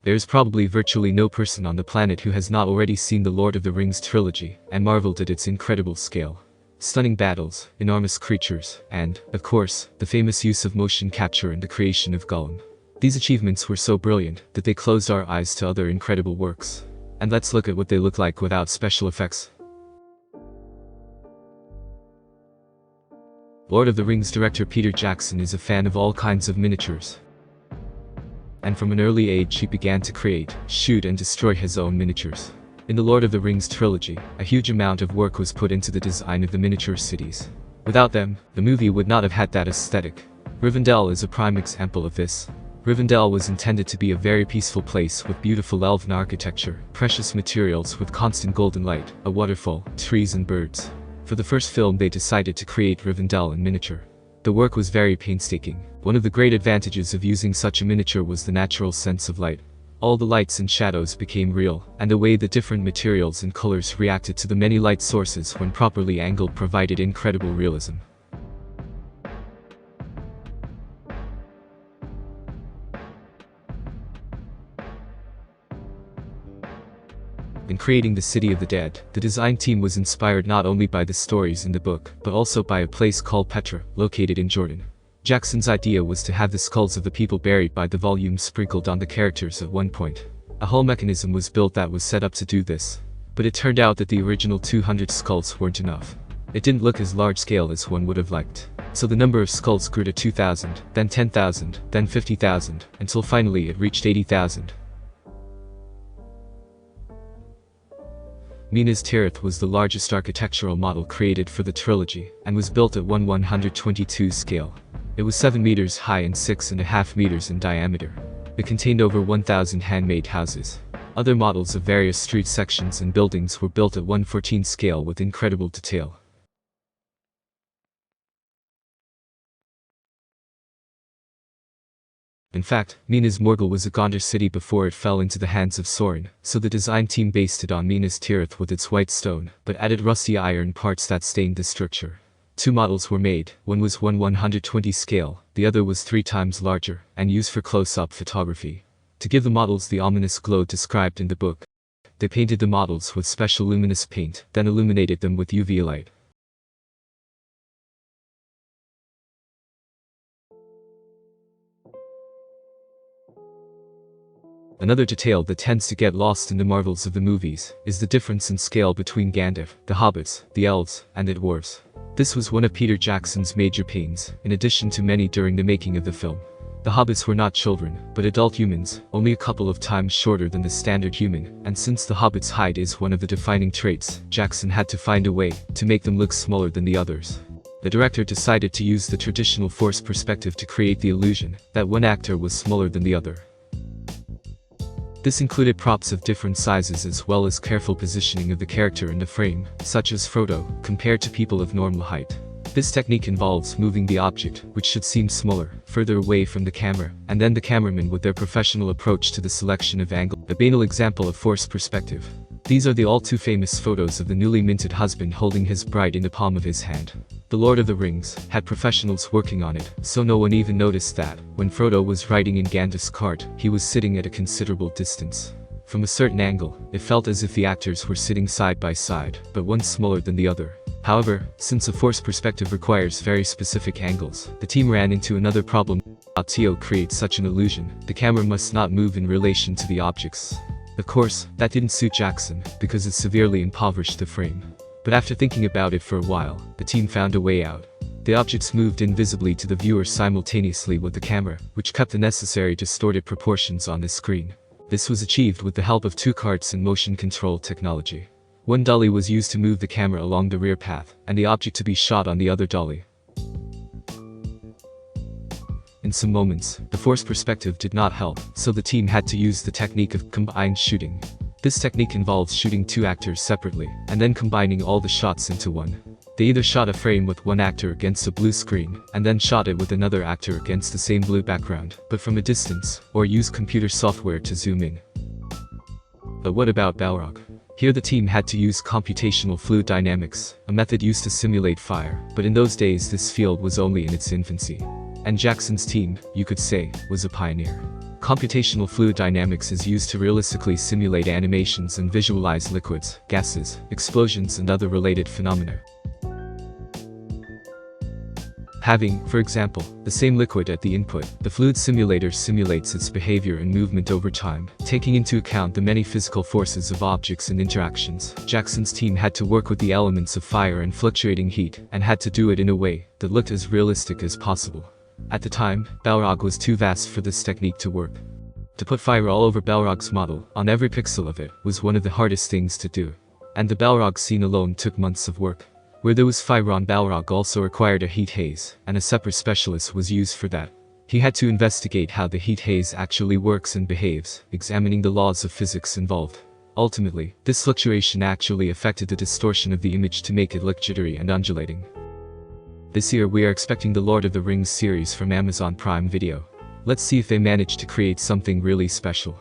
There's probably virtually no person on the planet who has not already seen the Lord of the Rings trilogy and marveled at its incredible scale. Stunning battles, enormous creatures, and, of course, the famous use of motion capture in the creation of Gollum. These achievements were so brilliant that they closed our eyes to other incredible works. And let's look at what they look like without special effects. Lord of the Rings director Peter Jackson is a fan of all kinds of miniatures. And from an early age he began to create, shoot and destroy his own miniatures. In the Lord of the Rings trilogy, a huge amount of work was put into the design of the miniature cities. Without them, the movie would not have had that aesthetic. Rivendell is a prime example of this. Rivendell was intended to be a very peaceful place with beautiful elven architecture, precious materials with constant golden light, a waterfall, trees and birds. For the first film they decided to create Rivendell in miniature. The work was very painstaking. One of the great advantages of using such a miniature was the natural sense of light. All the lights and shadows became real, and the way the different materials and colors reacted to the many light sources when properly angled provided incredible realism. In creating the City of the Dead, the design team was inspired not only by the stories in the book, but also by a place called Petra, located in Jordan. Jackson's idea was to have the skulls of the people buried by the volume sprinkled on the characters at one point. A whole mechanism was built that was set up to do this. But it turned out that the original 200 skulls weren't enough. It didn't look as large scale as one would have liked. So the number of skulls grew to 2,000, then 10,000, then 50,000, until finally it reached 80,000. Minas Tirith was the largest architectural model created for the trilogy, and was built at 1/122 scale. It was 7 meters high and 6.5 meters in diameter. It contained over 1,000 handmade houses. Other models of various street sections and buildings were built at 1/14 scale with incredible detail. In fact, Minas Morgul was a Gondor city before it fell into the hands of Sauron, so the design team based it on Minas Tirith with its white stone, but added rusty iron parts that stained the structure. 2 models were made, one was 1/120 scale, the other was 3 times larger, and used for close-up photography. To give the models the ominous glow described in the book, they painted the models with special luminous paint, then illuminated them with UV light. Another detail that tends to get lost in the marvels of the movies is the difference in scale between Gandalf, the hobbits, the elves, and the dwarves. This was one of Peter Jackson's major pains, in addition to many during the making of the film. The hobbits were not children, but adult humans, only a couple of times shorter than the standard human, and since the hobbits' height is one of the defining traits, Jackson had to find a way to make them look smaller than the others. The director decided to use the traditional forced perspective to create the illusion that one actor was smaller than the other. This included props of different sizes as well as careful positioning of the character in the frame, such as Frodo, compared to people of normal height. This technique involves moving the object, which should seem smaller, further away from the camera, and then the cameraman with their professional approach to the selection of angle, a banal example of forced perspective. These are the all too famous photos of the newly minted husband holding his bride in the palm of his hand. The Lord of the Rings had professionals working on it, so no one even noticed that, when Frodo was riding in Gandalf's cart, he was sitting at a considerable distance. From a certain angle, it felt as if the actors were sitting side by side, but one smaller than the other. However, since a forced perspective requires very specific angles, the team ran into another problem. To create such an illusion, the camera must not move in relation to the objects. Of course, that didn't suit Jackson, because it severely impoverished the frame. But after thinking about it for a while, the team found a way out. The objects moved invisibly to the viewer simultaneously with the camera, which kept the necessary distorted proportions on the screen. This was achieved with the help of 2 carts and motion control technology. One dolly was used to move the camera along the rear path, and the object to be shot on the other dolly. In some moments, the forced perspective did not help, so the team had to use the technique of combined shooting. This technique involves shooting 2 actors separately, and then combining all the shots into one. They either shot a frame with one actor against a blue screen, and then shot it with another actor against the same blue background, but from a distance, or used computer software to zoom in. But what about Balrog? Here the team had to use computational fluid dynamics, a method used to simulate fire, but in those days this field was only in its infancy. And Jackson's team, you could say, was a pioneer. Computational fluid dynamics is used to realistically simulate animations and visualize liquids, gases, explosions and other related phenomena. Having, for example, the same liquid at the input, the fluid simulator simulates its behavior and movement over time, taking into account the many physical forces of objects and interactions. Jackson's team had to work with the elements of fire and fluctuating heat, and had to do it in a way that looked as realistic as possible. At the time, Balrog was too vast for this technique to work. To put fire all over Balrog's model, on every pixel of it, was one of the hardest things to do. And the Balrog scene alone took months of work. Where there was fire on Balrog also required a heat haze, and a separate specialist was used for that. He had to investigate how the heat haze actually works and behaves, examining the laws of physics involved. Ultimately, this fluctuation actually affected the distortion of the image to make it look jittery and undulating. This year we are expecting the Lord of the Rings series from Amazon Prime Video. Let's see if they manage to create something really special.